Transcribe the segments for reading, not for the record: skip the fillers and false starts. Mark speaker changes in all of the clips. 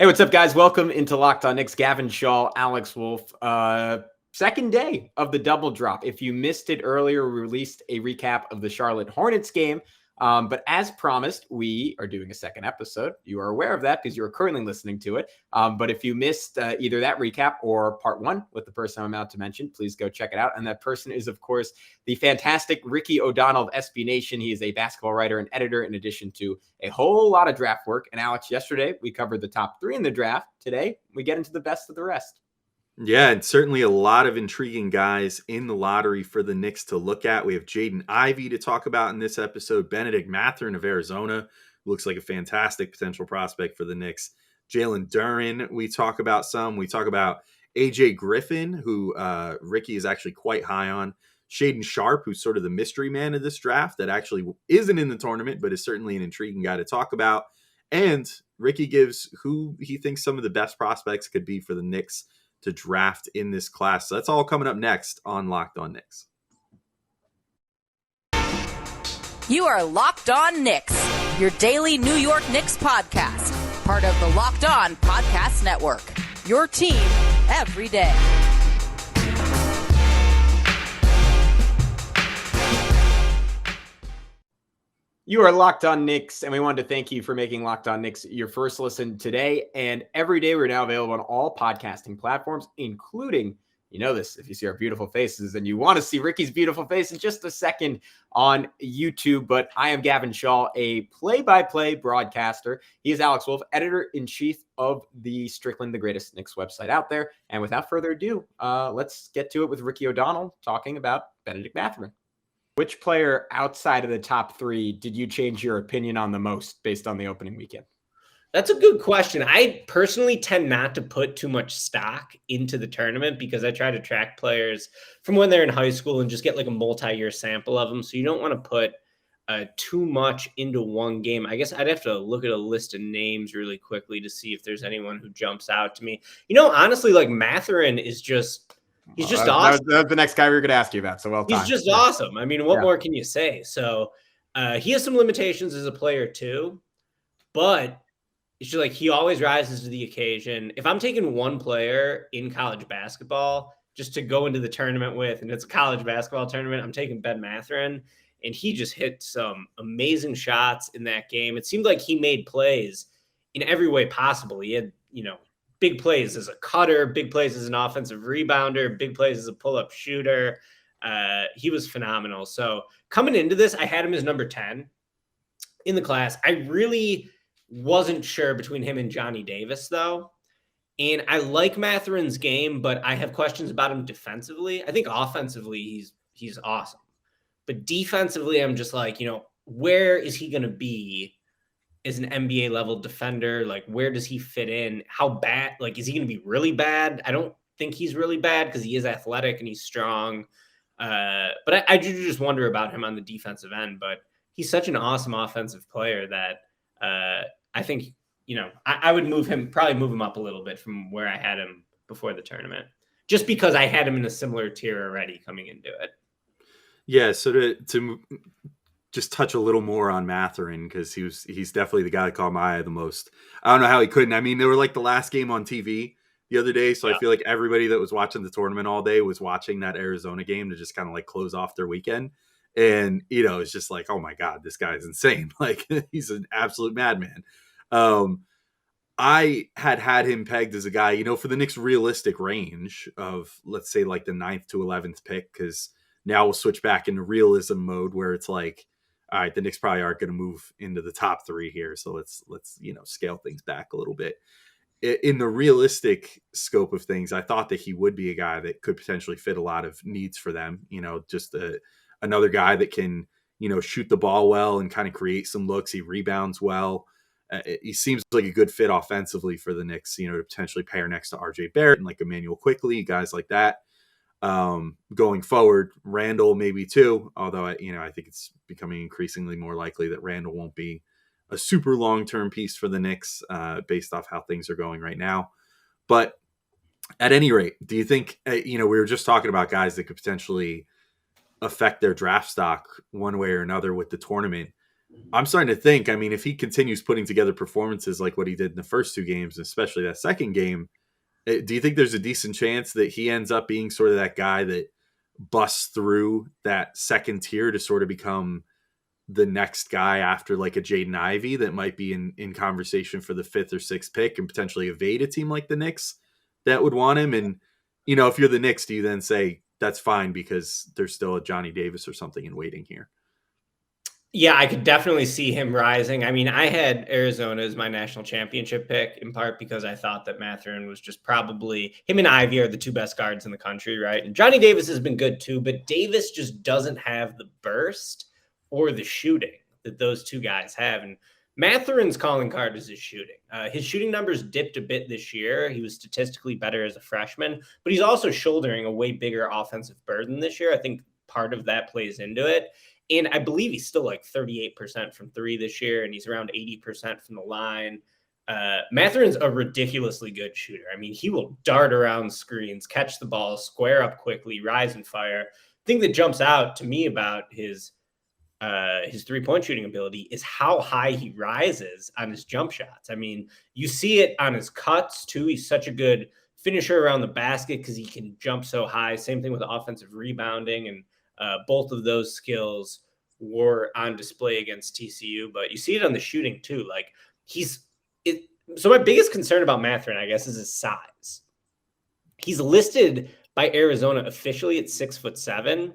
Speaker 1: Hey, what's up, guys? Welcome into Locked On Knicks. Gavin Shaw, Alex Wolf. Second day of the double drop. If you missed it earlier, we released a recap of the Charlotte Hornets game. But as promised, we are doing a second episode. You are aware of that because you're currently listening to it. But if you missed either that recap or part one with the person I'm about to mention, please go check it out. And that person is, of course, the fantastic Ricky O'Donnell of SB Nation. He is a basketball writer and editor in addition to a whole lot of draft work. And Alex, yesterday we covered the top three in the draft. Today we get into the best of the rest.
Speaker 2: Yeah, and certainly a lot of intriguing guys in the lottery for the Knicks to look at. We have Jaden Ivey to talk about in this episode. Bennedict Mathurin of Arizona looks like a fantastic potential prospect for the Knicks. Jalen Duren, we talk about some. We talk about AJ Griffin, who Ricky is actually quite high on. Shaden Sharp, who's sort of the mystery man of this draft that actually isn't in the tournament, but is certainly an intriguing guy to talk about. And Ricky gives who he thinks some of the best prospects could be for the Knicks to draft in this class. So that's all coming up next on Locked On Knicks.
Speaker 3: You are Locked On Knicks, your daily New York Knicks podcast, part of the Locked On Podcast Network, your team every day.
Speaker 1: You are Locked On Knicks, and we wanted to thank you for making Locked On Knicks your first listen today and every day. We're now available on all podcasting platforms, including, you know this, if you see our beautiful faces and you want to see Ricky's beautiful face in just a second on YouTube. But I am Gavin Shaw, a play-by-play broadcaster. He is Alex Wolf, editor-in-chief of the Strickland, the greatest Knicks website out there. And without further ado, let's get to it with Ricky O'Donnell talking about Bennedict Mathurin. Which player outside of the top three did you change your opinion on the most based on the opening weekend?
Speaker 4: That's a good question. I personally tend not to put too much stock into the tournament because I try to track players from when they're in high school and just get like a multi-year sample of them. So you don't want to put too much into one game. I guess I'd have to look at a list of names really quickly to see if there's anyone who jumps out to me. You know, honestly, like Mathurin is just... He's just awesome.
Speaker 1: That's the next guy we were going to ask you about. So well timed.
Speaker 4: He's just awesome. I mean, what more can you say? So he has some limitations as a player too, but it's just like he always rises to the occasion. If I'm taking one player in college basketball just to go into the tournament with, and it's a college basketball tournament, I'm taking Ben Mathurin, and he just hit some amazing shots in that game. It seemed like he made plays in every way possible. He had, big plays as a cutter, big plays as an offensive rebounder, big plays as a pull-up shooter. He was phenomenal. So coming into this, I had him as number 10 in the class. I really wasn't sure between him and Johnny Davis, though. And I like Mathurin's game, but I have questions about him defensively. I think offensively, he's awesome. But defensively, I'm just like, where is he going to be as an NBA level defender? Like, where does he fit in? How bad? Like, is he going to be really bad? I don't think he's really bad because he is athletic and he's strong. But I do just wonder about him on the defensive end. But he's such an awesome offensive player that I think, I would probably move him up a little bit from where I had him before the tournament, just because I had him in a similar tier already coming into it.
Speaker 2: Yeah. So to just touch a little more on Mathurin, because he's definitely the guy that caught my eye the most. I don't know how he couldn't. I mean, they were like the last game on TV the other day, so yeah. I feel like everybody that was watching the tournament all day was watching that Arizona game to just kind of like close off their weekend. And, it's just like, oh my God, this guy is insane. Like, he's an absolute madman. I had him pegged as a guy, for the Knicks' realistic range of, let's say, like the 9th to 11th pick, because now we'll switch back into realism mode where it's like, all right, the Knicks probably aren't going to move into the top three here. So let's scale things back a little bit. In the realistic scope of things, I thought that he would be a guy that could potentially fit a lot of needs for them. Just another guy that can, shoot the ball well and kind of create some looks. He rebounds well. He seems like a good fit offensively for the Knicks, to potentially pair next to RJ Barrett and like Emmanuel Quickly, guys like that. Going forward, Randall maybe too, although I think it's becoming increasingly more likely that Randall won't be a super long-term piece for the Knicks based off how things are going right now. But at any rate, do you think, we were just talking about guys that could potentially affect their draft stock one way or another with the tournament. I'm starting to think, I mean, if he continues putting together performances like what he did in the first 2 games, especially that second game, do you think there's a decent chance that he ends up being sort of that guy that busts through that second tier to sort of become the next guy after like a Jaden Ivey that might be in conversation for the 5th or 6th pick and potentially evade a team like the Knicks that would want him? And, if you're the Knicks, do you then say that's fine because there's still a Johnny Davis or something in waiting here?
Speaker 4: Yeah, I could definitely see him rising. I mean, I had Arizona as my national championship pick in part because I thought that Mathurin was just probably him and Ivey are the 2 best guards in the country, right? And Johnny Davis has been good too, but Davis just doesn't have the burst or the shooting that those 2 guys have. And Mathurin's calling card is his shooting. His shooting numbers dipped a bit this year. He was statistically better as a freshman, but he's also shouldering a way bigger offensive burden this year. I think part of that plays into it. And I believe he's still like 38% from 3 this year, and he's around 80% from the line. Mathurin's a ridiculously good shooter. I mean, he will dart around screens, catch the ball, square up quickly, rise and fire. The thing that jumps out to me about his 3-point shooting ability is how high he rises on his jump shots. I mean, you see it on his cuts too. He's such a good finisher around the basket because he can jump so high. Same thing with offensive rebounding, and both of those skills were on display against TCU, but you see it on the shooting too. Like so my biggest concern about Mathurin, I guess, is his size. He's listed by Arizona officially at 6'7",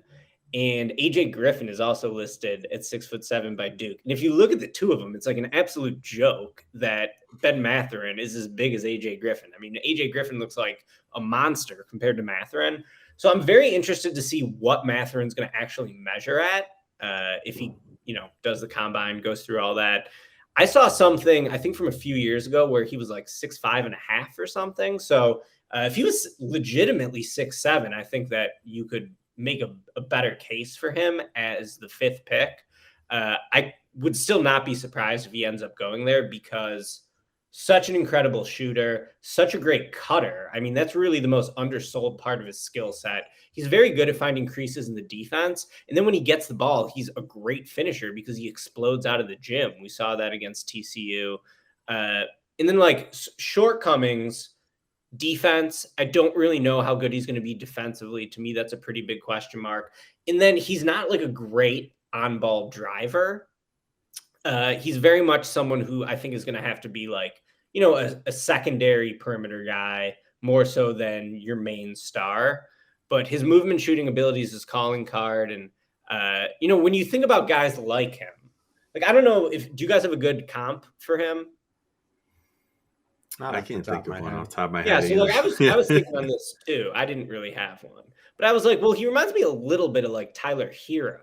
Speaker 4: and AJ Griffin is also listed at 6'7" by Duke. And if you look at the 2 of them, it's like an absolute joke that Ben Mathurin is as big as AJ Griffin. I mean, AJ Griffin looks like a monster compared to Mathurin. So I'm very interested to see what Mathurin's going to actually measure at if he, does the combine, goes through all that. I saw something, I think from a few years ago, where he was like 6'5.5" or something. So if he was legitimately 6'7", I think that you could make a better case for him as the 5th pick. I would still not be surprised if he ends up going there because such an incredible shooter, such a great cutter. I mean, that's really the most undersold part of his skill set. He's very good at finding creases in the defense. And then when he gets the ball, he's a great finisher because he explodes out of the gym. We saw that against TCU. And then like shortcomings, defense, I don't really know how good he's going to be defensively. To me, that's a pretty big question mark. And then he's not like a great on-ball driver. He's very much someone who I think is going to have to be like, a secondary perimeter guy more so than your main star. But his movement shooting abilities, his calling card. And, when you think about guys like him, like, I don't know do you guys have a good comp for him?
Speaker 2: I can't think of one off the top of my head.
Speaker 4: Yeah, so like I was thinking on this too. I didn't really have one. But I was like, well, he reminds me a little bit of like Tyler Hero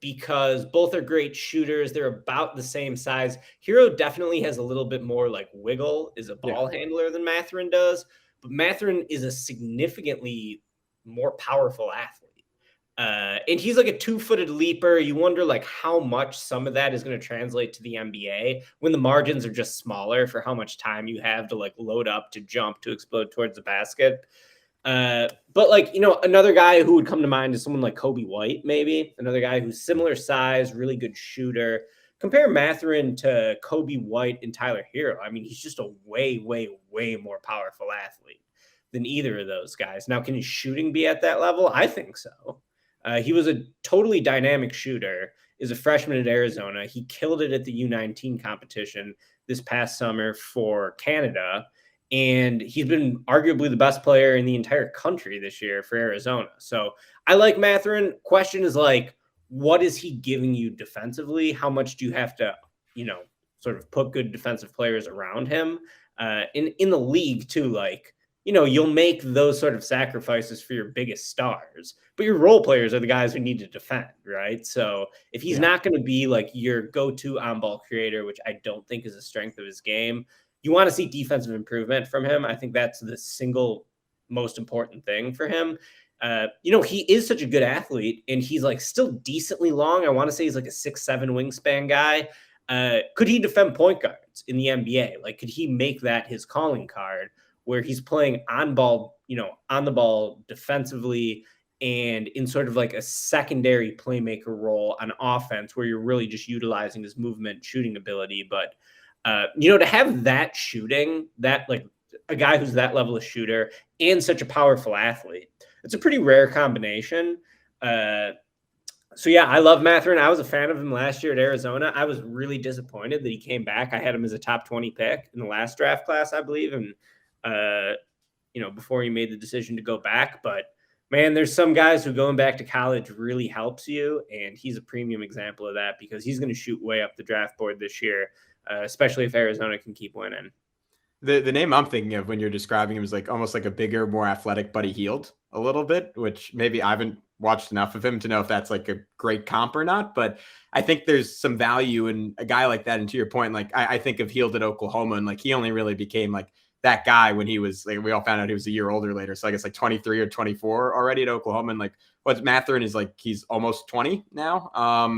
Speaker 4: because both are great shooters. They're about the same size. Hero definitely has a little bit more like wiggle as a ball handler than Mathurin does. But Mathurin is a significantly more powerful athlete. And he's like a 2-footed leaper. You wonder like how much some of that is going to translate to the NBA when the margins are just smaller for how much time you have to like load up, to jump, to explode towards the basket. But like, another guy who would come to mind is someone like Kobe White, maybe another guy who's similar size, really good shooter. Compare Mathurin to Kobe White and Tyler Hero. I mean, he's just a way, way, way more powerful athlete than either of those guys. Now, can his shooting be at that level? I think so. He was a totally dynamic shooter as a freshman at Arizona. He killed it at the U19 competition this past summer for Canada. And he's been arguably the best player in the entire country this year for Arizona. So I like Mathurin. Question is like, what is he giving you defensively? How much do you have to, sort of put good defensive players around him? In the league too, like, you'll make those sort of sacrifices for your biggest stars, but your role players are the guys who need to defend, right? So if he's not going to be like your go-to on-ball creator, which I don't think is a strength of his game, you want to see defensive improvement from him. I think that's the single most important thing for him. He is such a good athlete and he's like still decently long. I want to say he's like a 6'7" wingspan guy. Could he defend point guards in the NBA? Like, could he make that his calling card where he's playing on the ball defensively and in sort of like a secondary playmaker role on offense where you're really just utilizing his movement shooting ability. But, to have that shooting, that like a guy who's that level of shooter and such a powerful athlete, it's a pretty rare combination. So yeah, I love Mathurin. I was a fan of him last year at Arizona. I was really disappointed that he came back. I had him as a top 20 pick in the last draft class, I believe. And, before he made the decision to go back, but man, there's some guys who going back to college really helps you. And he's a premium example of that because he's going to shoot way up the draft board this year, especially if Arizona can keep winning.
Speaker 1: The name I'm thinking of when you're describing him is like almost like a bigger, more athletic Buddy Hield a little bit, which maybe I haven't watched enough of him to know if that's like a great comp or not. But I think there's some value in a guy like that. And to your point, like I think of Hield at Oklahoma, and like he only really became like that guy when he was like, we all found out he was a year older later. So I guess like 23 or 24 already at Oklahoma. And like what Mathurin is like, he's almost 20 now.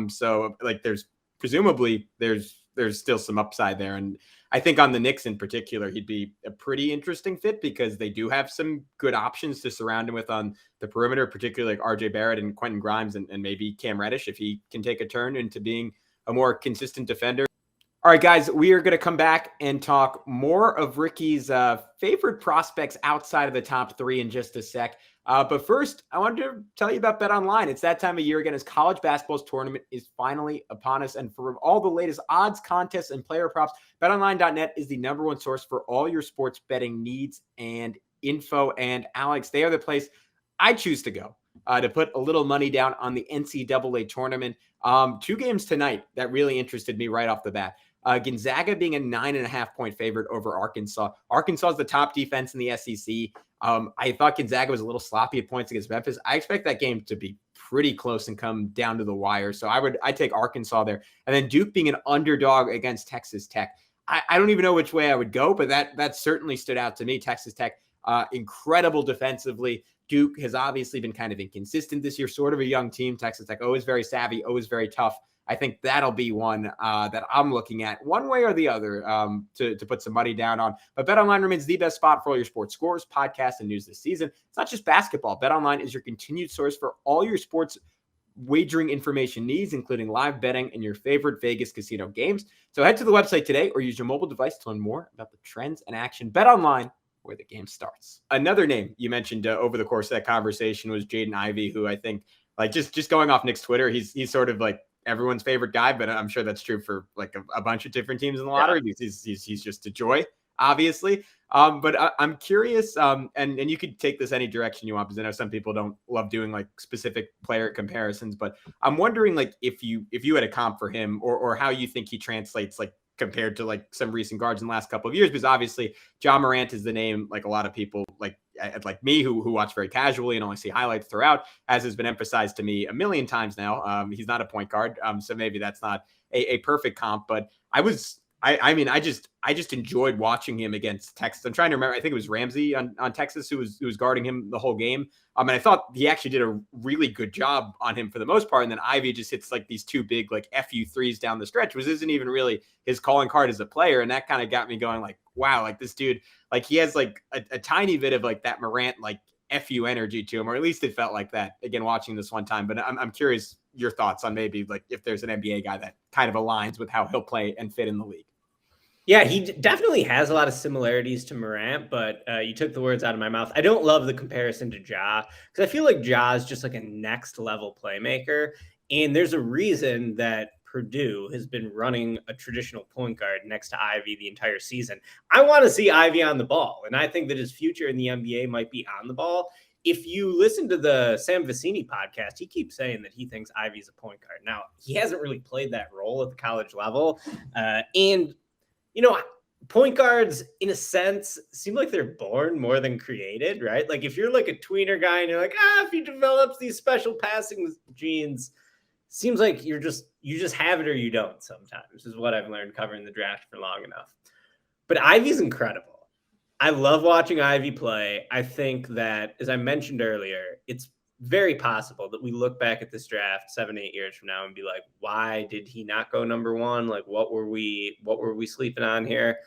Speaker 1: So like there's presumably there's still some upside there. And I think on the Knicks in particular, he'd be a pretty interesting fit because they do have some good options to surround him with on the perimeter, particularly like RJ Barrett and Quentin Grimes and maybe Cam Reddish if he can take a turn into being a more consistent defender. All right, guys, we are going to come back and talk more of Ricky's favorite prospects outside of the top three in just a sec. But first, I wanted to tell you about BetOnline. It's that time of year again as college basketball's tournament is finally upon us. And for all the latest odds, contests, and player props, BetOnline.net is the number one source for all your sports betting needs and info. And Alex, they are the place I choose to go to put a little money down on the NCAA tournament. 2 games tonight that really interested me right off the bat. Gonzaga being a 9.5 point favorite over Arkansas. Arkansas is the top defense in the SEC. I thought Gonzaga was a little sloppy at points against Memphis. I expect that game to be pretty close and come down to the wire. So I'd take Arkansas there. And then Duke being an underdog against Texas Tech. I don't even know which way I would go, but that certainly stood out to me. Texas Tech, incredible defensively. Duke has obviously been kind of inconsistent this year, sort of a young team. Texas Tech, always very savvy, always very tough. I think that'll be one that I'm looking at one way or the other to put some money down on. But BetOnline remains the best spot for all your sports scores, podcasts, and news this season. It's not just basketball. BetOnline is your continued source for all your sports wagering information needs, including live betting and your favorite Vegas casino games. So head to the website today or use your mobile device to learn more about the trends and action. BetOnline, where the game starts. Another name you mentioned over the course of that conversation was Jaden Ivey, who I think, like, just going off Nick's Twitter, he's sort of like everyone's favorite guy, but I'm sure that's true for like a bunch of different teams in the lottery. Yeah. He's just a joy, obviously. But I'm curious, and you could take this any direction you want, because I know some people don't love doing like specific player comparisons, but I'm wondering like if you had a comp for him or how you think he translates like compared to like some recent guards in the last couple of years, because obviously John Morant is the name like a lot of people like me who watch very casually and only see highlights throughout, as has been emphasized to me a million times now. He's not a point guard, so maybe that's not a perfect comp, but I just enjoyed watching him against Texas. I'm trying to remember. I think it was Ramsey on Texas who was guarding him the whole game. And I thought he actually did a really good job on him for the most part. And then Ivey just hits like these 2 big like FU threes down the stretch, which isn't even really his calling card as a player. And that kind of got me going like, wow, like this dude, like he has like a tiny bit of like that Morant like FU energy to him, or at least it felt like that again watching this one time. But I'm curious your thoughts on maybe like if there's an NBA guy that kind of aligns with how he'll play and fit in the league.
Speaker 4: Yeah, he definitely has a lot of similarities to Morant, but you took the words out of my mouth. I don't love the comparison to Ja, because I feel like Ja is just like a next level playmaker. And there's a reason that Purdue has been running a traditional point guard next to Ivey the entire season. I want to see Ivey on the ball, and I think that his future in the NBA might be on the ball. If you listen to the Sam Vecini podcast, he keeps saying that he thinks Ivey's a point guard. Now, he hasn't really played that role at the college level. And point guards, in a sense, seem like they're born more than created, right? Like if you're like a tweener guy and you're like, if he develops these special passing genes, seems like you just have it or you don't sometimes, is what I've learned covering the draft for long enough. But Ivey's incredible. I love watching Ivey play. I think that, as I mentioned earlier, it's very possible that we look back at this draft 7-8 years from now and be like, why did he not go number 1? Like, what were we sleeping on here?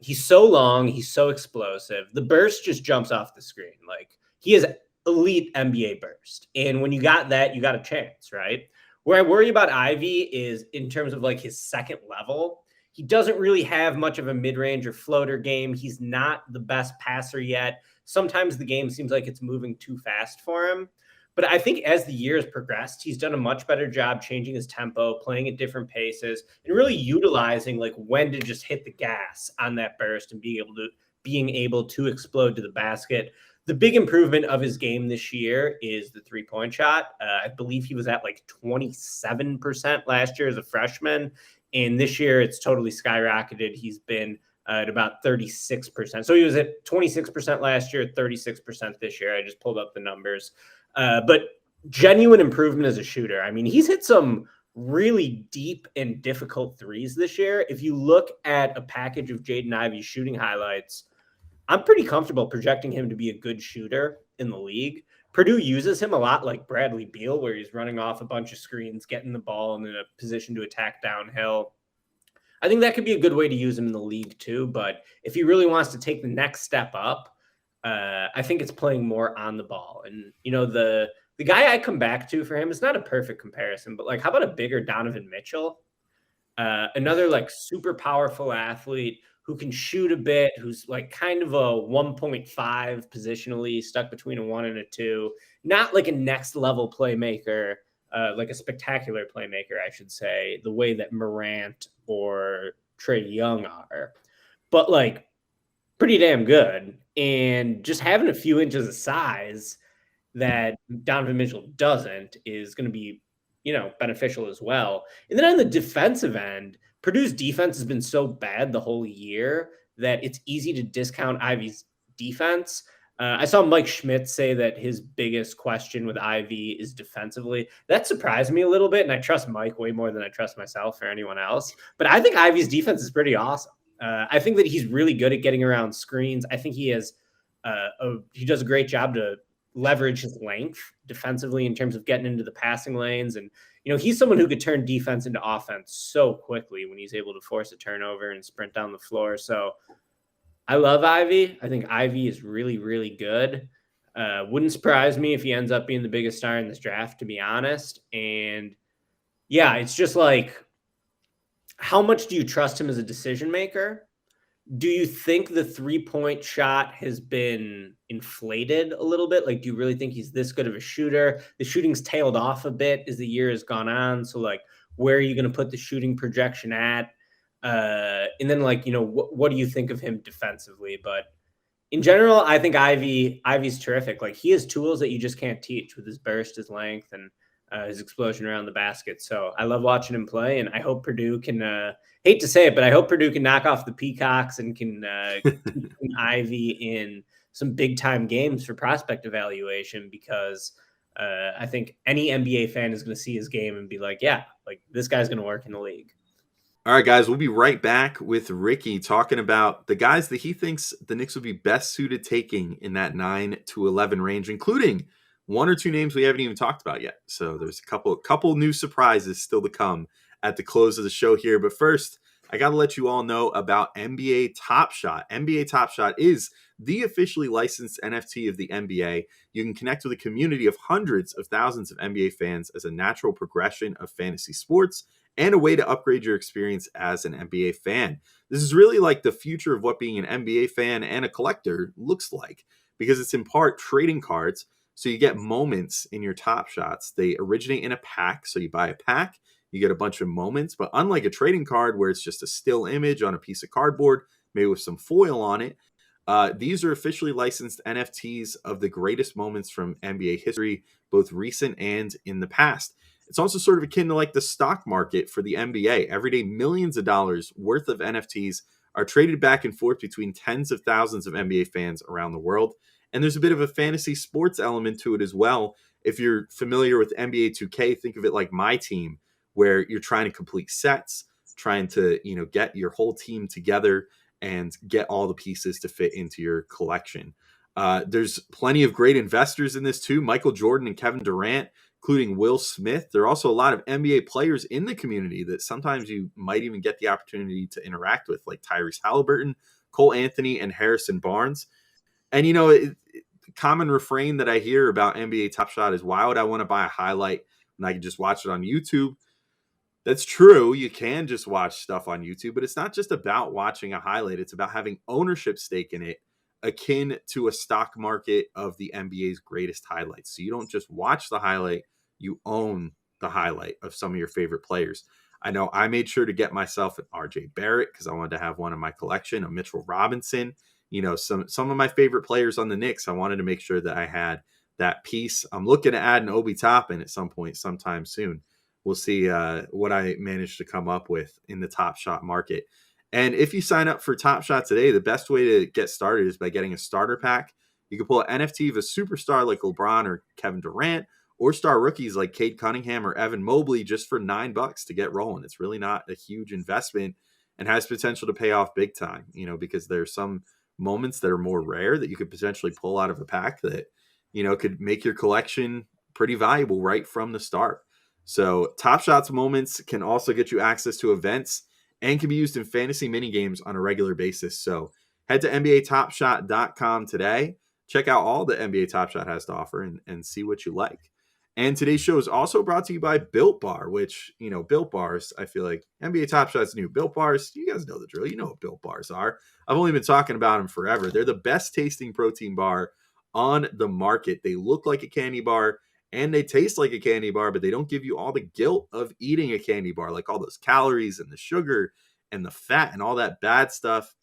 Speaker 4: He's so long. He's so explosive. The burst just jumps off the screen. Like he has elite NBA burst. And when you got that, you got a chance, right? Where I worry about Ivey is in terms of like his second level. He doesn't really have much of a mid-range or floater game. He's not the best passer yet. Sometimes the game seems like it's moving too fast for him. But I think as the years progressed, he's done a much better job changing his tempo, playing at different paces, and really utilizing like when to just hit the gas on that burst and being able to explode to the basket. The big improvement of his game this year is the three-point shot. I believe he was at like 27% last year as a freshman. And this year it's totally skyrocketed. He's been at about 36%. So he was at 26% last year, 36% this year. I just pulled up the numbers. But genuine improvement as a shooter. I mean, he's hit some really deep and difficult threes this year. If you look at a package of Jaden Ivey's shooting highlights, I'm pretty comfortable projecting him to be a good shooter in the league. Purdue uses him a lot like Bradley Beal, where he's running off a bunch of screens, getting the ball in a position to attack downhill. I think that could be a good way to use him in the league too. But if he really wants to take the next step up, I think it's playing more on the ball. And, you know, the guy I come back to for him is not a perfect comparison, but like, how about a bigger Donovan Mitchell? Another like super powerful athlete who can shoot a bit, who's like kind of a 1.5 positionally, stuck between a 1 and a 2, not like a next level playmaker, like a spectacular playmaker, I should say, the way that Morant or Trae Young are, but like pretty damn good. And just having a few inches of size that Donovan Mitchell doesn't is going to be, you know, beneficial as well. And then on the defensive end, Purdue's defense has been so bad the whole year that it's easy to discount Ivey's defense. I saw Mike Schmidt say that his biggest question with Ivey is defensively. That surprised me a little bit, and I trust Mike way more than I trust myself or anyone else. But I think Ivey's defense is pretty awesome. I think that he's really good at getting around screens. I think he does a great job to leverage his length defensively in terms of getting into the passing lanes. And, you know, he's someone who could turn defense into offense so quickly when he's able to force a turnover and sprint down the floor. So I love Ivey. I think Ivey is really, really good. Wouldn't surprise me if he ends up being the biggest star in this draft, to be honest. And yeah, it's just like, how much do you trust him as a decision maker? Do you think the three-point shot has been inflated a little bit? Like, do you really think he's this good of a shooter? The shooting's tailed off a bit as the year has gone on. So, like, where are you going to put the shooting projection at? And then, like, you know, what do you think of him defensively? But in general, I think Ivey's terrific. Like, he has tools that you just can't teach with his burst, his length, and his explosion around the basket. So I love watching him play, and I hope Purdue can hate to say it, but I hope Purdue can knock off the Peacocks and can keep Ivey in some big time games for prospect evaluation, because I think any NBA fan is going to see his game and be like, yeah, like this guy's going to work in the league.
Speaker 2: All right, guys, we'll be right back with Ricky talking about the guys that he thinks the Knicks would be best suited taking in that 9 to 11 range, including one or two names we haven't even talked about yet. So there's a couple new surprises still to come at the close of the show here. But first, I got to let you all know about NBA Top Shot. NBA Top Shot is the officially licensed NFT of the NBA. You can connect with a community of hundreds of thousands of NBA fans as a natural progression of fantasy sports and a way to upgrade your experience as an NBA fan. This is really like the future of what being an NBA fan and a collector looks like, because it's in part trading cards. So you get moments in your Top Shots. They originate in a pack. So you buy a pack, you get a bunch of moments. But unlike a trading card where it's just a still image on a piece of cardboard, maybe with some foil on it, these are officially licensed NFTs of the greatest moments from NBA history, both recent and in the past. It's also sort of akin to like the stock market for the NBA. Every day, millions of dollars worth of NFTs are traded back and forth between tens of thousands of NBA fans around the world. And there's a bit of a fantasy sports element to it as well. If you're familiar with NBA 2K, think of it like My Team, where you're trying to complete sets, trying to, you know, get your whole team together and get all the pieces to fit into your collection. There's plenty of great investors in this too. Michael Jordan and Kevin Durant, including Will Smith. There are also a lot of NBA players in the community that sometimes you might even get the opportunity to interact with, like Tyrese Halliburton, Cole Anthony, and Harrison Barnes. And, you know, common refrain that I hear about NBA Top Shot is, why would I want to buy a highlight when I can just watch it on YouTube? That's true. You can just watch stuff on YouTube, but it's not just about watching a highlight. It's about having ownership stake in it, akin to a stock market of the NBA's greatest highlights. So you don't just watch the highlight, you own the highlight of some of your favorite players. I know I made sure to get myself an RJ Barrett because I wanted to have one in my collection, a Mitchell Robinson, some of my favorite players on the Knicks. I wanted to make sure that I had that piece. I'm looking to add an Obi Toppin at some point sometime soon. We'll see what I managed to come up with in the Top Shot market. And if you sign up for Top Shot today, the best way to get started is by getting a starter pack. You can pull an NFT of a superstar like LeBron or Kevin Durant, or star rookies like Cade Cunningham or Evan Mobley just for $9 to get rolling. It's really not a huge investment and has potential to pay off big time, because there's some moments that are more rare that you could potentially pull out of a pack that, could make your collection pretty valuable right from the start. So Top Shot's moments can also get you access to events and can be used in fantasy mini games on a regular basis. So head to NBATopShot.com today. Check out all the NBA Top Shot has to offer and see what you like. And today's show is also brought to you by Built Bar, which, Built Bars, I feel like NBA Top Shot's new. Built Bars, you guys know the drill. You know what Built Bars are. I've only been talking about them forever. They're the best tasting protein bar on the market. They look like a candy bar and they taste like a candy bar, but they don't give you all the guilt of eating a candy bar, like all those calories and the sugar and the fat and all that bad stuff.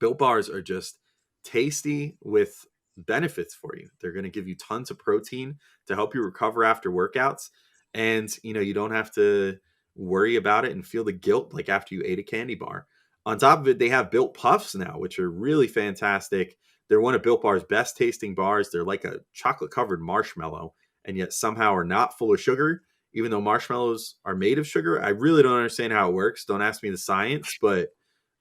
Speaker 2: Built Bars are just tasty with benefits for you. They're going to give you tons of protein to help you recover after workouts. And, you don't have to worry about it and feel the guilt like after you ate a candy bar. On top of it, they have Built Puffs now, which are really fantastic. They're one of Built Bar's best tasting bars. They're like a chocolate covered marshmallow, and yet somehow are not full of sugar, even though marshmallows are made of sugar. I really don't understand how it works. Don't ask me the science, but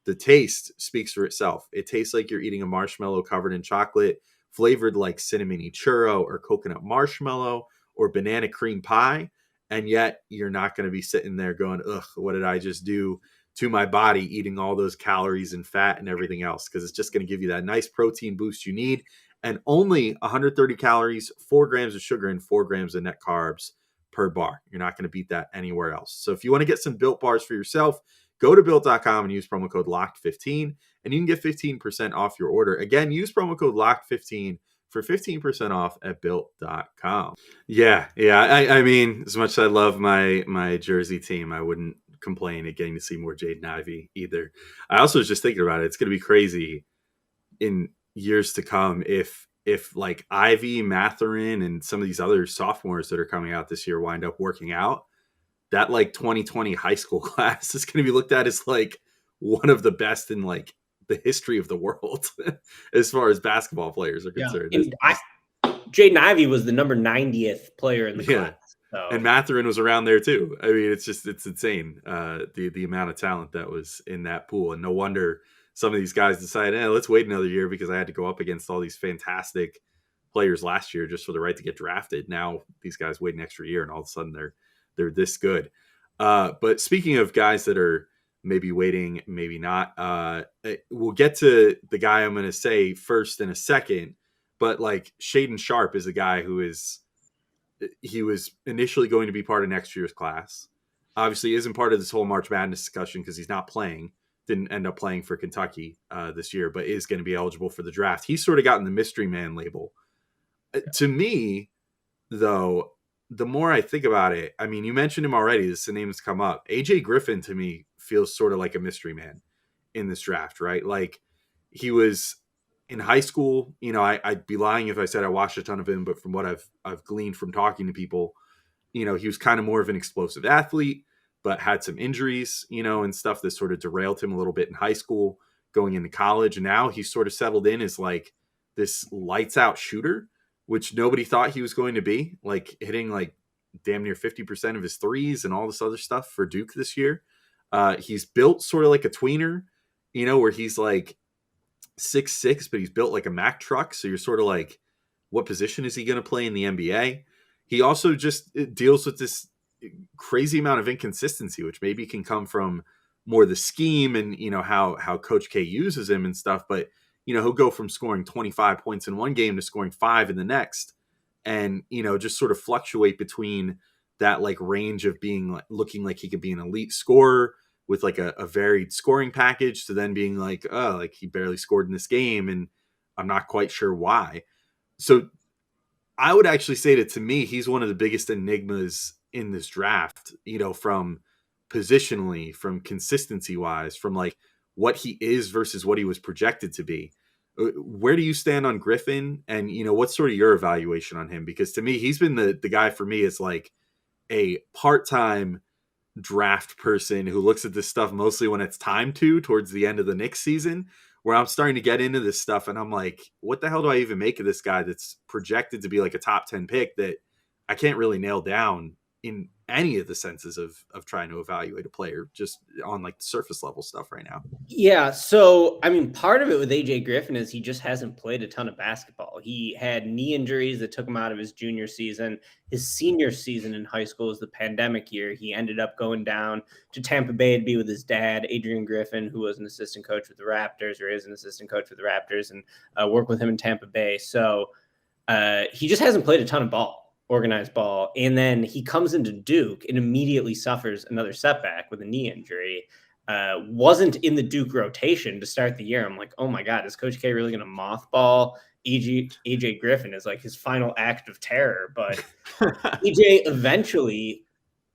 Speaker 2: the taste speaks for itself. It tastes like you're eating a marshmallow covered in chocolate, flavored like cinnamony churro or coconut marshmallow or banana cream pie. And yet you're not going to be sitting there going, ugh, what did I just do to my body eating all those calories and fat and everything else? Because it's just going to give you that nice protein boost you need. And only 130 calories, 4 grams of sugar, and 4 grams of net carbs per bar. You're not going to beat that anywhere else. So if you want to get some Built Bars for yourself, go to Built.com and use promo code LOCKED15, and you can get 15% off your order. Again, use promo code LOCKED15 for 15% off at Built.com. Yeah. I mean, as much as I love my Jersey team, I wouldn't complain at getting to see more Jaden Ivey either. I also was just thinking about it. It's going to be crazy in years to come if like Ivey, Mathurin, and some of these other sophomores that are coming out this year wind up working out. That like 2020 high school class is going to be looked at as like one of the best in like the history of the world as far as basketball players are concerned.
Speaker 4: Jaden Ivey was the number 90th player in the class. So.
Speaker 2: And Mathurin was around there too. I mean, it's insane. The amount of talent that was in that pool. And no wonder some of these guys decided, let's wait another year because I had to go up against all these fantastic players last year just for the right to get drafted. Now these guys wait an extra year and all of a sudden they're this good. But speaking of guys that are maybe waiting, maybe not, we'll get to the guy I'm going to say first in a second, but like Shaden Sharp is a guy he was initially going to be part of next year's class. Obviously isn't part of this whole March Madness discussion because he's not playing, didn't end up playing for Kentucky this year, but is going to be eligible for the draft. He's sort of gotten the mystery man label. To me, though, the more I think about it, I mean, you mentioned him already. This name's come up. AJ Griffin to me feels sort of like a mystery man in this draft, right? Like he was in high school. I'd be lying if I said I watched a ton of him, but from what I've gleaned from talking to people, he was kind of more of an explosive athlete, but had some injuries, and stuff that sort of derailed him a little bit in high school going into college. And now he's sort of settled in as like this lights out shooter, which nobody thought he was going to be, like hitting like damn near 50% of his threes and all this other stuff for Duke this year. He's built sort of like a tweener, where he's like 6'6", but he's built like a Mack truck. So you're sort of like, what position is he going to play in the NBA? He also just deals with this crazy amount of inconsistency, which maybe can come from more the scheme and, how Coach K uses him and stuff. But he'll go from scoring 25 points in one game to scoring 5 in the next, and just sort of fluctuate between that like range of being like looking like he could be an elite scorer with like a varied scoring package, to then being like, oh, like he barely scored in this game and I'm not quite sure why. So I would actually say that, to me, he's one of the biggest enigmas in this draft, from positionally, from consistency wise, from like what he is versus what he was projected to be. Where do you stand on Griffin? And, what's sort of your evaluation on him? Because to me, he's been the guy for me is like a part-time draft person who looks at this stuff mostly when it's time towards the end of the Knicks season, where I'm starting to get into this stuff and I'm like, what the hell do I even make of this guy that's projected to be like a top 10 pick that I can't really nail down in any of the senses of trying to evaluate a player just on like the surface level stuff right now?
Speaker 4: Yeah. So, I mean, part of it with AJ Griffin is he just hasn't played a ton of basketball. He had knee injuries that took him out of his junior season. His senior season in high school was the pandemic year. He ended up going down to Tampa Bay to be with his dad, Adrian Griffin, who was an assistant coach with the Raptors, or is an assistant coach with the Raptors, and work with him in Tampa Bay. So he just hasn't played a ton of organized ball. And then he comes into Duke and immediately suffers another setback with a knee injury. Wasn't in the Duke rotation to start the year. I'm like, oh my God, is Coach K really going to mothball AJ Griffin as like his final act of terror? But AJ eventually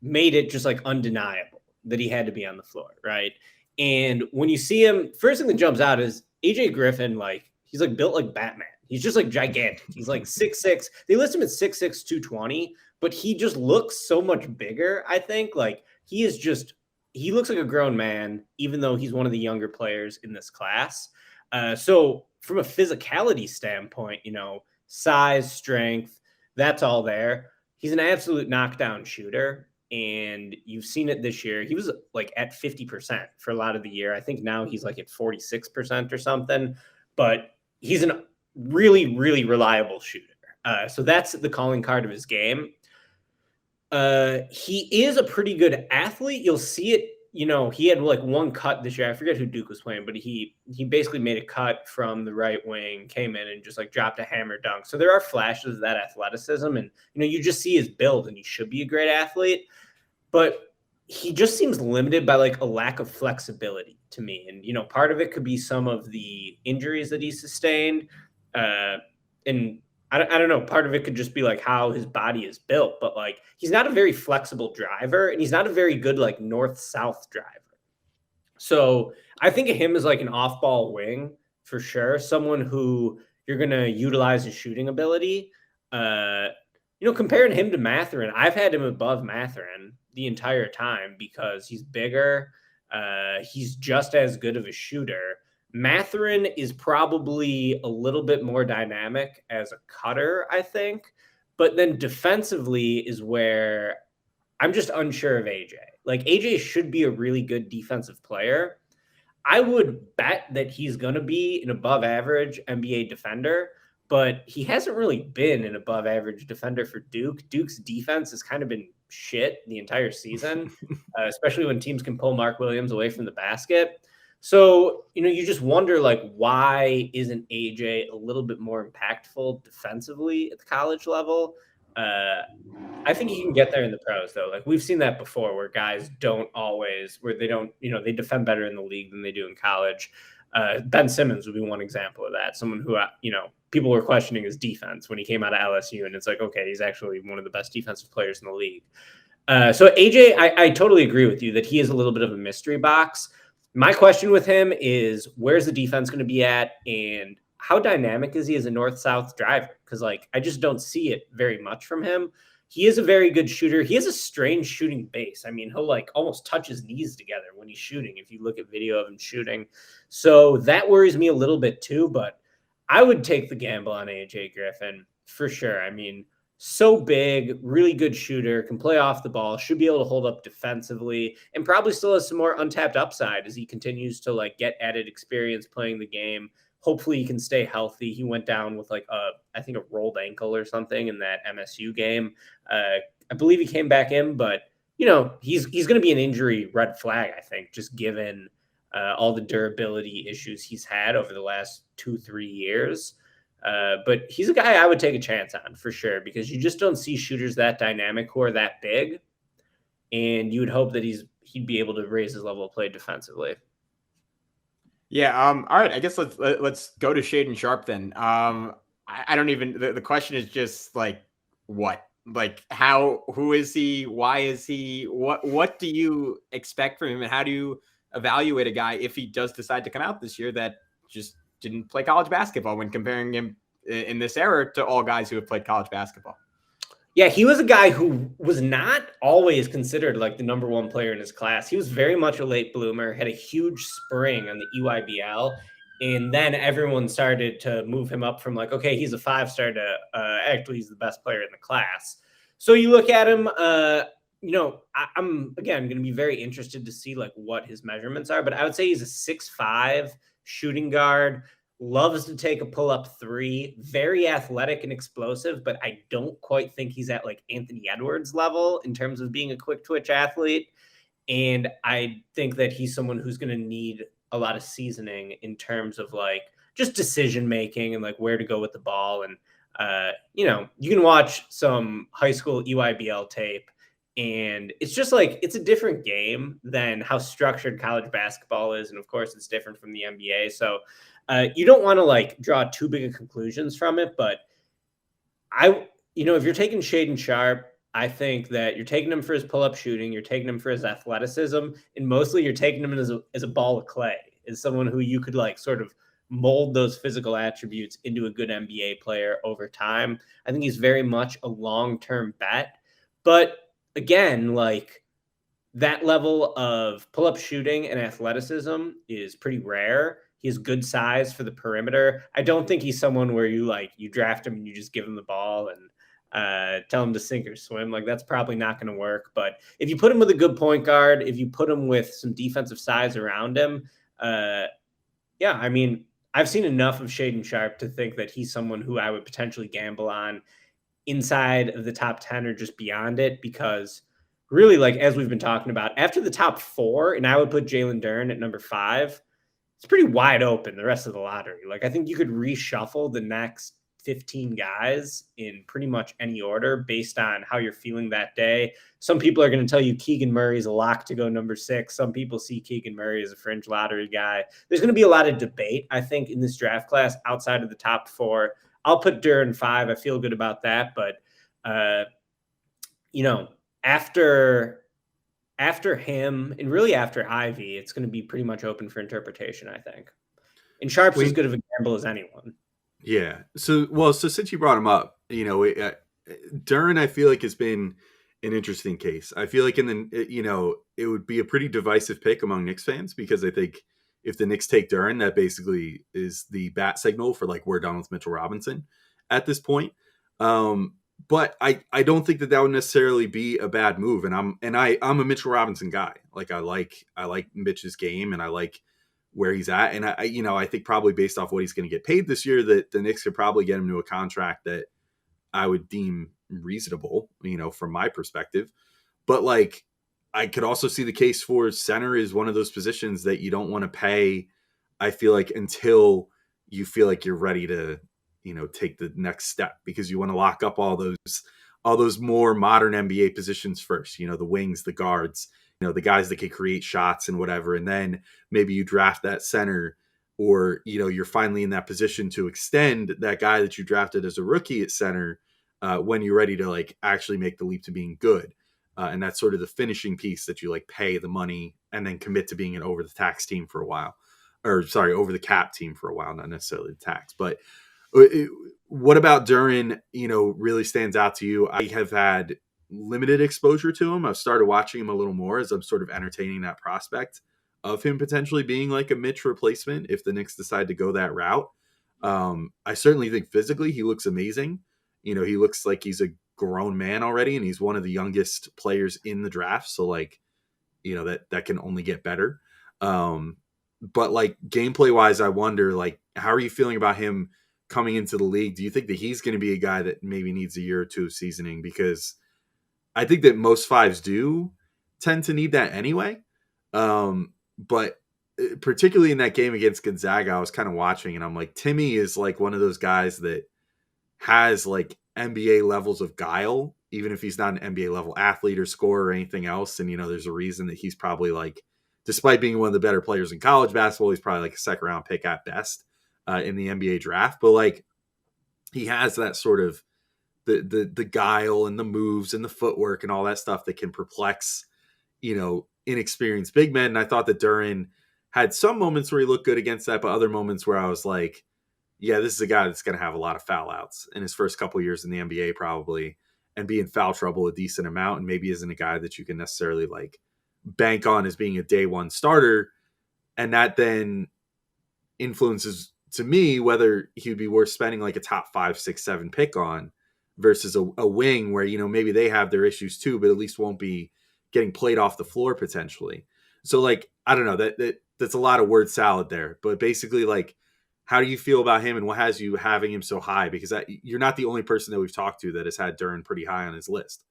Speaker 4: made it just like undeniable that he had to be on the floor, right? And when you see him, first thing that jumps out is AJ Griffin, like he's like built like Batman. He's just like gigantic. He's like 6'6". They list him at 6'6", 220, but he just looks so much bigger. I think like he looks like a grown man, even though he's one of the younger players in this class. So from a physicality standpoint, size, strength, that's all there. He's an absolute knockdown shooter. And you've seen it this year. He was like at 50% for a lot of the year. I think now he's like at 46% or something, but he's an really, really reliable shooter. So that's the calling card of his game. He is a pretty good athlete. You'll see it. He had like one cut this year. I forget who Duke was playing, but he basically made a cut from the right wing, came in and just like dropped a hammer dunk. So there are flashes of that athleticism, and you just see his build, and he should be a great athlete, but he just seems limited by like a lack of flexibility to me. And part of it could be some of the injuries that he sustained. And I don't know, part of it could just be like how his body is built, but like he's not a very flexible driver, and he's not a very good like north-south driver. So I think of him as like an off-ball wing for sure, someone who you're going to utilize his shooting ability. Comparing him to Mathurin, I've had him above Mathurin the entire time because he's bigger. He's just as good of a shooter. Mathurin is probably a little bit more dynamic as a cutter, I think. But then defensively is where I'm just unsure of AJ. Like AJ should be a really good defensive player. I would bet that he's going to be an above average NBA defender, but he hasn't really been an above average defender for Duke. Duke's defense has kind of been shit the entire season, especially when teams can pull Mark Williams away from the basket. So, you just wonder, like, why isn't AJ a little bit more impactful defensively at the college level? I think he can get there in the pros, though. Like, we've seen that before where guys they defend better in the league than they do in college. Ben Simmons would be one example of that. Someone who, people were questioning his defense when he came out of LSU, and it's like, okay, he's actually one of the best defensive players in the league. So AJ, I totally agree with you that he is a little bit of a mystery box. My question with him is, where's the defense going to be at, and how dynamic is he as a north-south driver? Because, like, I just don't see it very much from him. He is a very good shooter. He has a strange shooting base. I mean, he'll, like, almost touch his knees together when he's shooting, if you look at video of him shooting. So that worries me a little bit too, but I would take the gamble on AJ Griffin for sure. I mean, so big, really good shooter, can play off the ball, should be able to hold up defensively, and probably still has some more untapped upside as he continues to like get added experience playing the game. Hopefully he can stay healthy. He went down with like I think a rolled ankle or something in that MSU game. I believe he came back in, but he's going to be an injury red flag, I think, just given all the durability issues he's had over the last 2-3 years. But he's a guy I would take a chance on for sure, because you just don't see shooters that dynamic who are that big. And you would hope that he'd be able to raise his level of play defensively.
Speaker 1: Yeah. All right. I guess let's go to Shaden Sharp then. I don't even. The question is just like what, like how, who is he? Why is he? What do you expect from him, and how do you evaluate a guy if he does decide to come out this year that just didn't play college basketball when comparing him in this era to all guys who have played college basketball?
Speaker 4: Yeah, he was a guy who was not always considered like the number one player in his class. He was very much a late bloomer, had a huge spring on the EYBL, and then everyone started to move him up from like, okay, he's a 5-star to actually he's the best player in the class. So you look at him, I'm again going to be very interested to see like what his measurements are, but I would say he's a 6'5" shooting guard. Loves to take a pull-up three, very athletic and explosive, but I don't quite think he's at like Anthony Edwards level in terms of being a quick twitch athlete. And I think that he's someone who's going to need a lot of seasoning in terms of like just decision-making and like where to go with the ball. And, you can watch some high school EYBL tape, and it's just like, it's a different game than how structured college basketball is. And of course it's different from the NBA. So you don't want to like draw too big of conclusions from it, but if you're taking Shaden Sharp, I think that you're taking him for his pull-up shooting, you're taking him for his athleticism, and mostly you're taking him as a ball of clay, as someone who you could like sort of mold those physical attributes into a good NBA player over time. I think he's very much a long-term bet, but again, like that level of pull-up shooting and athleticism is pretty rare. He has good size for the perimeter. I don't think he's someone where you draft him and you just give him the ball and tell him to sink or swim. Like that's probably not going to work. But if you put him with a good point guard, if you put him with some defensive size around him, I've seen enough of Shaden Sharp to think that he's someone who I would potentially gamble on inside of the top 10 or just beyond it, because really, like, as we've been talking about, after the top 4, and I would put Jalen Duren at number 5, it's pretty wide open, the rest of the lottery. Like, I think you could reshuffle the next 15 guys in pretty much any order based on how you're feeling that day. Some people are going to tell you Keegan Murray is a lock to go number 6. Some people see Keegan Murray as a fringe lottery guy. There's going to be a lot of debate, I think, in this draft class outside of the top 4. I'll put Duren 5. I feel good about that. But, after him and really after Ivey, it's going to be pretty much open for interpretation, I think. And Sharp's as good of a gamble as anyone.
Speaker 2: Yeah. So since you brought him up, Duren, I feel like has been an interesting case. I feel like it would be a pretty divisive pick among Knicks fans, because I think if the Knicks take Duren, that basically is the bat signal for like we're done with Mitchell Robinson at this point. But I don't think that would necessarily be a bad move. And I'm a Mitchell Robinson guy. Like I like Mitch's game, and I like where he's at. And I think probably based off what he's going to get paid this year, that the Knicks could probably get him to a contract that I would deem reasonable, from my perspective. But like, I could also see the case for center is one of those positions that you don't want to pay, I feel like, until you feel like you're ready to, take the next step, because you want to lock up all those more modern NBA positions first, the wings, the guards, the guys that can create shots and whatever. And then maybe you draft that center, or, you're finally in that position to extend that guy that you drafted as a rookie at center when you're ready to like actually make the leap to being good. And that's sort of the finishing piece that you like pay the money and then commit to being an over the tax team for a while, over the cap team for a while, not necessarily the tax. But what about Duren, really stands out to you? I have had limited exposure to him. I've started watching him a little more as I'm sort of entertaining that prospect of him potentially being like a Mitch replacement if the Knicks decide to go that route. I certainly think physically he looks amazing. He looks like he's a grown man already, and he's one of the youngest players in the draft. So like, that can only get better. But like gameplay wise, I wonder, like, how are you feeling about him coming into the league? Do you think that he's going to be a guy that maybe needs a year or two of seasoning? Because I think that most 5s do tend to need that anyway. But particularly in that game against Gonzaga, I was kind of watching and I'm like, Timmy is like one of those guys that has like NBA levels of guile, even if he's not an NBA level athlete or scorer or anything else. And, there's a reason that he's probably like, despite being one of the better players in college basketball, he's probably like a second round pick at best in the NBA draft. But like, he has that sort of the guile and the moves and the footwork and all that stuff that can perplex, inexperienced big men. And I thought that Duren had some moments where he looked good against that, but other moments where I was like, yeah, this is a guy that's going to have a lot of foul outs in his first couple years in the NBA probably, and be in foul trouble a decent amount, and maybe isn't a guy that you can necessarily like bank on as being a day one starter. And that then influences, to me, whether he would be worth spending like a top 5, 6, 7 pick on versus a wing where, maybe they have their issues too, but at least won't be getting played off the floor potentially. So like, I don't know, that's a lot of word salad there, but basically like, how do you feel about him and what has you having him so high? Because you're not the only person that we've talked to that has had Duren pretty high on his list.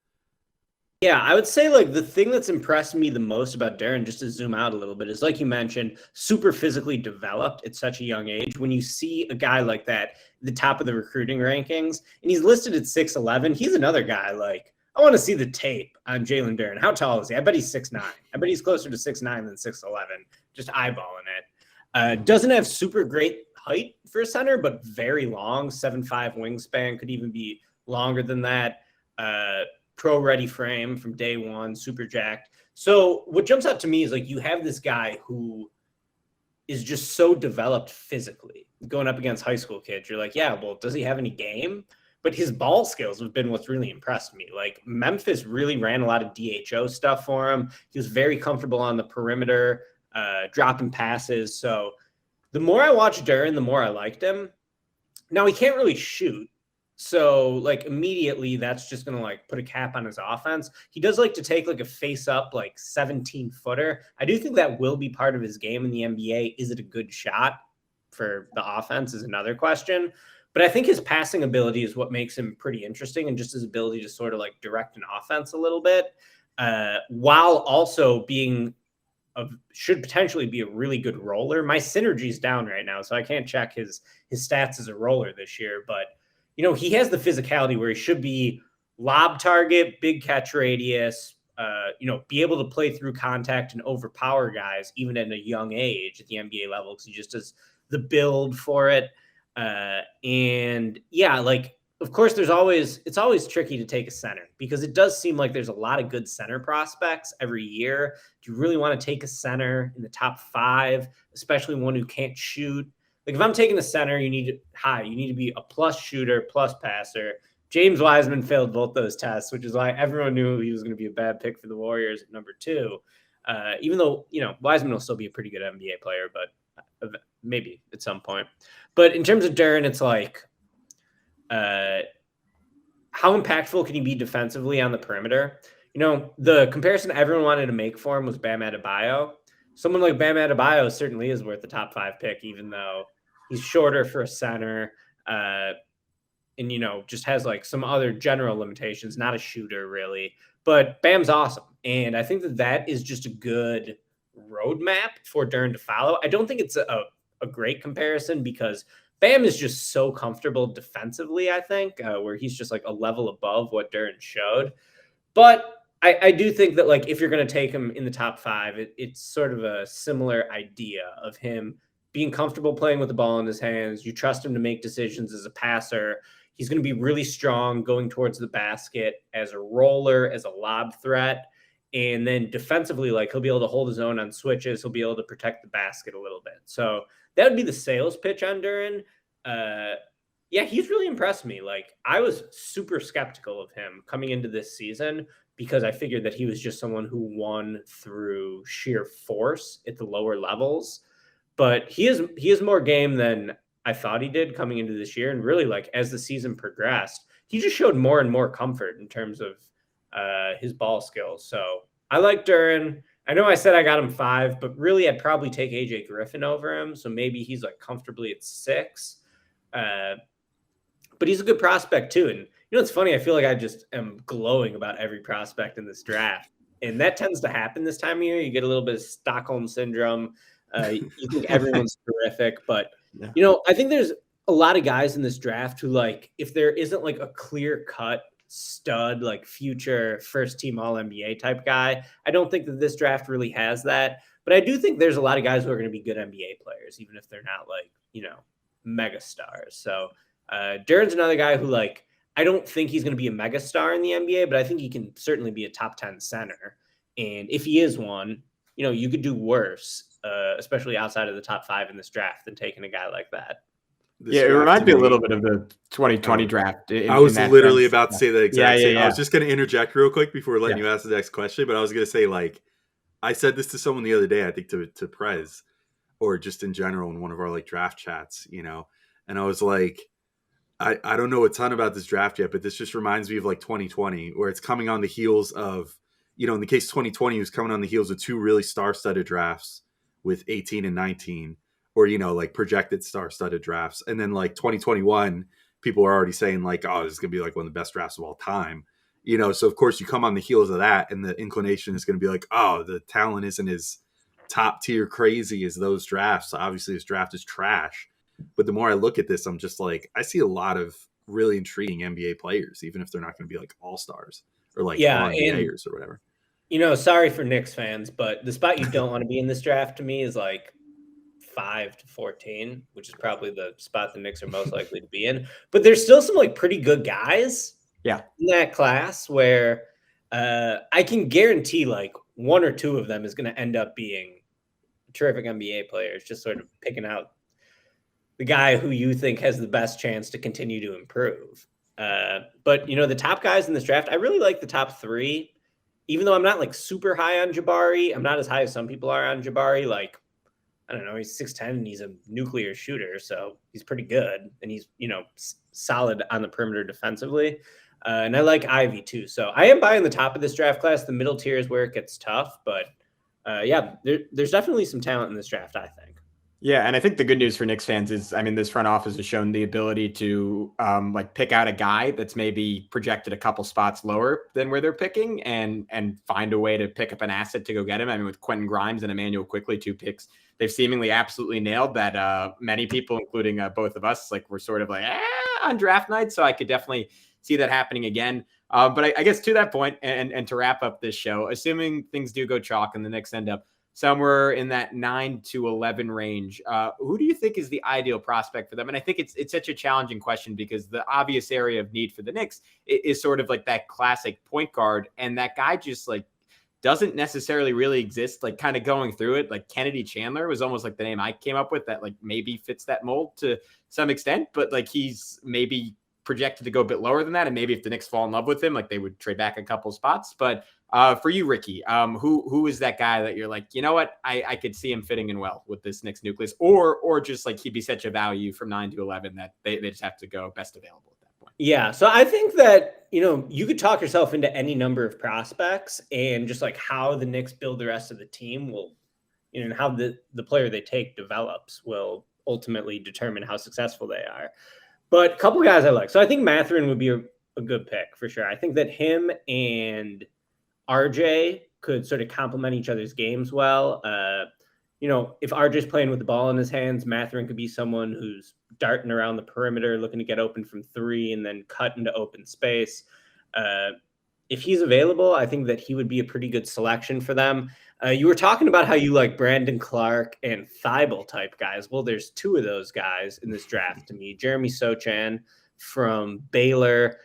Speaker 4: Yeah, I would say like the thing that's impressed me the most about Duren, just to zoom out a little bit, is like you mentioned, super physically developed at such a young age. When you see a guy like that at the top of the recruiting rankings, and he's listed at 6'11", he's another guy like, I want to see the tape on Jalen Duren. How tall is he? I bet he's 6'9". I bet he's closer to 6'9" than 6'11", just eyeballing it. Doesn't have super great height for a center, but very long, 7'5" wingspan, could even be longer than that. Pro-ready frame from day one, super jacked. So what jumps out to me is like you have this guy who is just so developed physically. Going up against high school kids, you're like, yeah, well, does he have any game? But his ball skills have been what's really impressed me. Like Memphis really ran a lot of DHO stuff for him. He was very comfortable on the perimeter, dropping passes. So the more I watched Duren, the more I liked him. Now he can't really shoot. So like immediately that's just going to like put a cap on his offense. He does like to take like a face up, like 17-footer. I do think that will be part of his game in the NBA. Is it a good shot for the offense is another question. But I think his passing ability is what makes him pretty interesting, and just his ability to sort of like direct an offense a little bit, while also being should potentially be a really good roller. My synergy's down right now, so I can't check his stats as a roller this year, but he has the physicality where he should be lob target, big catch radius, be able to play through contact and overpower guys even at a young age at the NBA level, because he just has the build for it. And yeah, like, of course, it's always tricky to take a center because it does seem like there's a lot of good center prospects every year. Do you really want to take a center in the top 5, especially one who can't shoot? Like if I'm taking a center, you need to be a plus shooter, plus passer. James Wiseman failed both those tests, which is why everyone knew he was going to be a bad pick for the Warriors at number 2. Even though, Wiseman will still be a pretty good NBA player, but maybe at some point. But in terms of Duren, it's like, how impactful can he be defensively on the perimeter? The comparison everyone wanted to make for him was Bam Adebayo. Someone like Bam Adebayo certainly is worth the top 5 pick, even though he's shorter for a center, and just has like some other general limitations, not a shooter really. But Bam's awesome, and I think that is just a good roadmap for Duren to follow. I don't think it's a great comparison because Bam is just so comfortable defensively, I think, where he's just like a level above what Duren showed. But I do think that like if you're going to take him in the top 5, it's sort of a similar idea of him being comfortable playing with the ball in his hands. You trust him to make decisions as a passer. He's going to be really strong going towards the basket as a roller, as a lob threat. And then defensively, like he'll be able to hold his own on switches. He'll be able to protect the basket a little bit. So that would be the sales pitch on Duren. Yeah, he's really impressed me. Like I was super skeptical of him coming into this season because I figured that he was just someone who won through sheer force at the lower levels. But he has more game than I thought he did coming into this year. And really, like as the season progressed, he just showed more and more comfort in terms of his ball skills. So I like Duren. I know I said I got him 5, but really I'd probably take AJ Griffin over him. So maybe he's like comfortably at 6. But he's a good prospect too. And it's funny. I feel like I just am glowing about every prospect in this draft. And that tends to happen this time of year. You get a little bit of Stockholm syndrome. You think everyone's terrific, but I think there's a lot of guys in this draft who, like, if there isn't like a clear cut stud, like future first team All NBA type guy, I don't think that this draft really has that. But I do think there's a lot of guys who are going to be good NBA players, even if they're not like, mega stars. So Duren's another guy who, like, I don't think he's going to be a mega star in the NBA, but I think he can certainly be a top 10 center. And if he is one, you could do worse, especially outside of the top 5 in this draft, than taking a guy like that.
Speaker 1: It reminds me a little bit of the 2020 draft.
Speaker 2: I was literally about to say the exact same.
Speaker 1: Yeah.
Speaker 2: I was just going to interject real quick before letting you ask the next question, but I was going to say, like, I said this to someone the other day, I think to Prez, or just in general in one of our like draft chats, and I was like, I don't know a ton about this draft yet, but this just reminds me of like 2020, where it's coming on the heels of, in the case 2020, it was coming on the heels of 2 really star-studded drafts with 18 and 19, or, like projected star-studded drafts. And then like 2021, people are already saying like, oh, this is going to be like one of the best drafts of all time. So of course you come on the heels of that, and the inclination is going to be like, oh, the talent isn't as top tier crazy as those drafts. So obviously this draft is trash. But the more I look at this, I'm just like, I see a lot of really intriguing NBA players, even if they're not going to be like all-stars or like all-NBAers or whatever.
Speaker 4: Sorry for Knicks fans, but the spot you don't want to be in this draft to me is like 5 to 14, which is probably the spot the Knicks are most likely to be in. But there's still some like pretty good guys in that class where I can guarantee like 1 or 2 of them is going to end up being terrific NBA players, just sort of picking out the guy who you think has the best chance to continue to improve. But, the top guys in this draft, I really like the top 3, even though I'm not like super high on Jabari. I'm not as high as some people are on Jabari. Like, I don't know, he's 6'10" and he's a nuclear shooter, so he's pretty good. And he's, solid on the perimeter defensively. And I like Ivey too. So I am buying the top of this draft class. The middle tier is where it gets tough, but there's definitely some talent in this draft, I think.
Speaker 1: Yeah, and I think the good news for Knicks fans is, this front office has shown the ability to pick out a guy that's maybe projected a couple spots lower than where they're picking, and find a way to pick up an asset to go get him. With Quentin Grimes and Emmanuel Quickley, 2 picks, they've seemingly absolutely nailed that. Many people, including both of us, were sort of like on draft night, so I could definitely see that happening again. But I guess to that point, and to wrap up this show, assuming things do go chalk and the Knicks end up somewhere in that 9 to 11 range, who do you think is the ideal prospect for them? And I think it's such a challenging question, because the obvious area of need for the Knicks is sort of like that classic point guard, and that guy just doesn't necessarily really exist. Like, kind of going through it, like Kennedy Chandler was almost like the name I came up with that maybe fits that mold to some extent, but he's maybe projected to go a bit lower than that. And maybe if the Knicks fall in love with him, they would trade back a couple spots. But for you, Ricky, who is that guy that you're like, you know what, I could see him fitting in well with this Knicks nucleus, or just he'd be such a value from 9 to 11 that they just have to go best available at that point?
Speaker 4: Yeah. So I think that, you could talk yourself into any number of prospects, and just how the Knicks build the rest of the team will, and how the player they take develops will ultimately determine how successful they are. But a couple of guys I like. So I think Mathurin would be a good pick for sure. I think that him and RJ could sort of complement each other's games well. If RJ's playing with the ball in his hands, Mathurin could be someone who's darting around the perimeter, looking to get open from 3 and then cut into open space. If he's available, I think that he would be a pretty good selection for them. You were talking about how you like Brandon Clark and Thibault type guys. Well, there's 2 of those guys in this draft to me. Jeremy Sochan from Baylor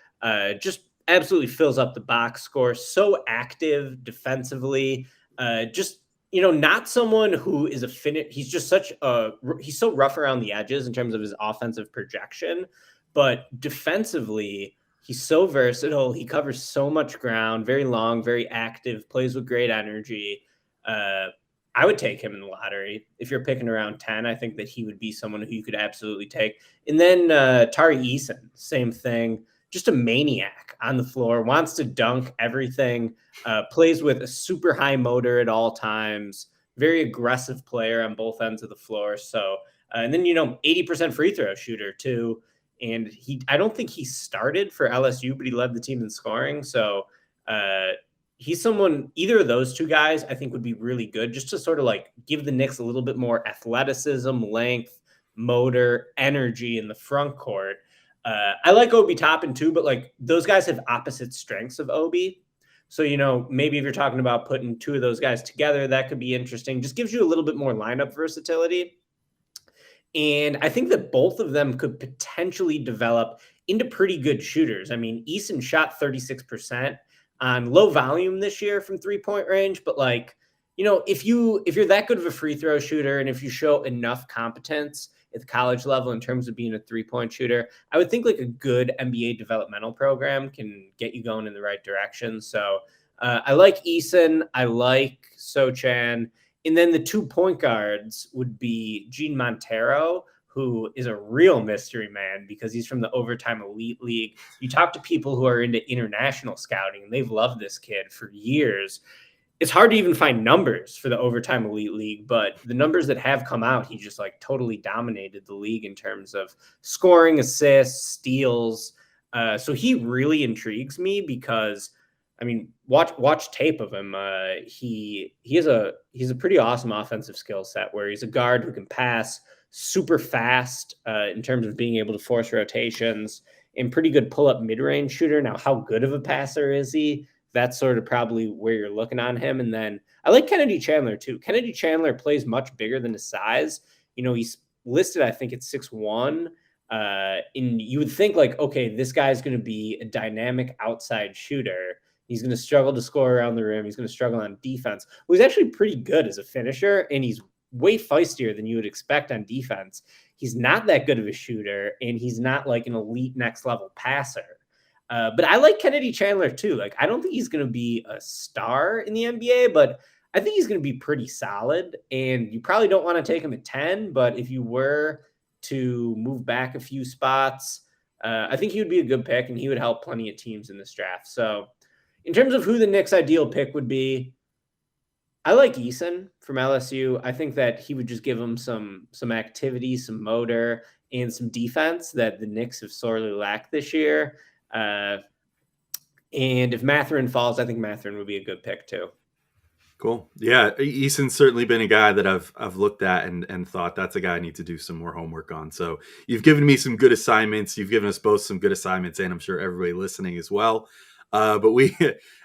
Speaker 4: just absolutely fills up the box score. So active defensively. Not someone who is he's just he's so rough around the edges in terms of his offensive projection, but defensively, he's so versatile. He covers so much ground, very long, very active, plays with great energy. I would take him in the lottery. If you're picking around 10, I think that he would be someone who you could absolutely take. And then Tari Eason, same thing. Just a maniac on the floor, wants to dunk everything, plays with a super high motor at all times, very aggressive player on both ends of the floor. So, and then, 80% free throw shooter too. And I don't think he started for LSU, but he led the team in scoring. So he's someone, either of those two guys, I think would be really good just to sort of like give the Knicks a little bit more athleticism, length, motor, energy in the front court. I like Obi Toppin too, but like those guys have opposite strengths of Obi. So, maybe if you're talking about putting two of those guys together, that could be interesting. Just gives you a little bit more lineup versatility. And I think that both of them could potentially develop into pretty good shooters. I mean, Eason shot 36% on low volume this year from 3-point range, but like, if you're that good of a free throw shooter and if you show enough competence at the college level in terms of being a 3-point shooter, I would think like a good NBA developmental program can get you going in the right direction. So I like Eason, I like Sochan. And then the 2 point guards would be Gene Montero, who is a real mystery man because he's from the Overtime Elite League. You talk to people who are into international scouting, and they've loved this kid for years. It's hard to even find numbers for the Overtime Elite League, but the numbers that have come out, he just like totally dominated the league in terms of scoring, assists, steals. So he really intrigues me because, I mean, watch tape of him. He's a pretty awesome offensive skill set where he's a guard who can pass super fast in terms of being able to force rotations, and pretty good pull-up mid-range shooter. Now, how good of a passer is he? That's sort of probably where you're looking on him. And then I like Kennedy Chandler too. Kennedy Chandler plays much bigger than his size. He's listed, I think it's 6'1". And you would think like, okay, this guy's going to be a dynamic outside shooter. He's going to struggle to score around the rim. He's going to struggle on defense. Well, he's actually pretty good as a finisher, and he's way feistier than you would expect on defense. He's not that good of a shooter, and he's not like an elite next level passer. But I like Kennedy Chandler too. Like, I don't think he's going to be a star in the NBA, but I think he's going to be pretty solid. And you probably don't want to take him at 10, but if you were to move back a few spots, I think he would be a good pick, and he would help plenty of teams in this draft. So in terms of who the Knicks' ideal pick would be, I like Eason from LSU. I think that he would just give them some activity, some motor, and some defense that the Knicks have sorely lacked this year. And if Mathurin falls, I think Mathurin would be a good pick too.
Speaker 2: Cool. Yeah, Eason's certainly been a guy that I've looked at and thought that's a guy I need to do some more homework on. So you've given me some good assignments. You've given us both some good assignments, and I'm sure everybody listening as well. But we,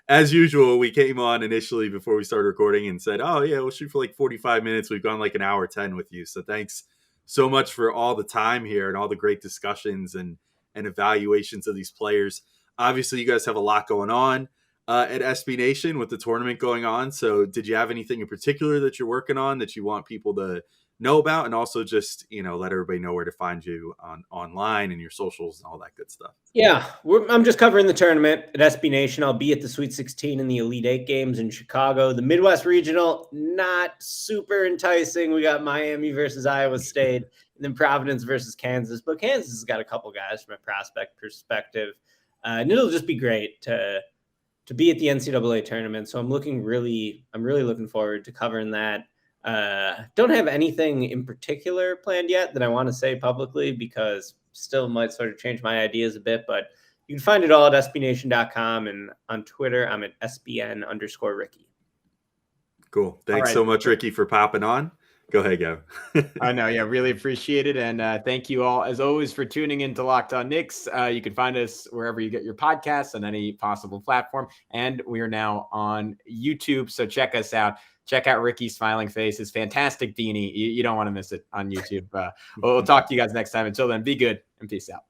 Speaker 2: as usual, we came on initially before we started recording and said, oh yeah, we'll shoot for like 45 minutes. We've gone like an hour 10 with you. So thanks so much for all the time here and all the great discussions and evaluations of these players. Obviously you guys have a lot going on at SB Nation with the tournament going on. So did you have anything in particular that you're working on that you want people to know about? And also just, let everybody know where to find you online and your socials and all that good stuff.
Speaker 4: Yeah, I'm just covering the tournament at SB Nation. I'll be at the Sweet 16 and the Elite 8 games in Chicago. The Midwest Regional, not super enticing. We got Miami versus Iowa State, and then Providence versus Kansas. But Kansas has got a couple guys from a prospect perspective. And it'll just be great to be at the NCAA tournament. So I'm really looking forward to covering that. Don't have anything in particular planned yet that I want to say publicly because still might sort of change my ideas a bit, but you can find it all at sbnation.com, and on Twitter, I'm at SBN_Ricky.
Speaker 2: Cool. Thanks so much, Ricky, for popping on. Go ahead, Go.
Speaker 1: I know. Yeah, really appreciate it. And thank you all, as always, for tuning in to Locked On Knicks. You can find us wherever you get your podcasts on any possible platform. And we are now on YouTube. So check us out. Check out Ricky's smiling face, his fantastic beanie. You don't want to miss it on YouTube. We'll talk to you guys next time. Until then, be good and peace out.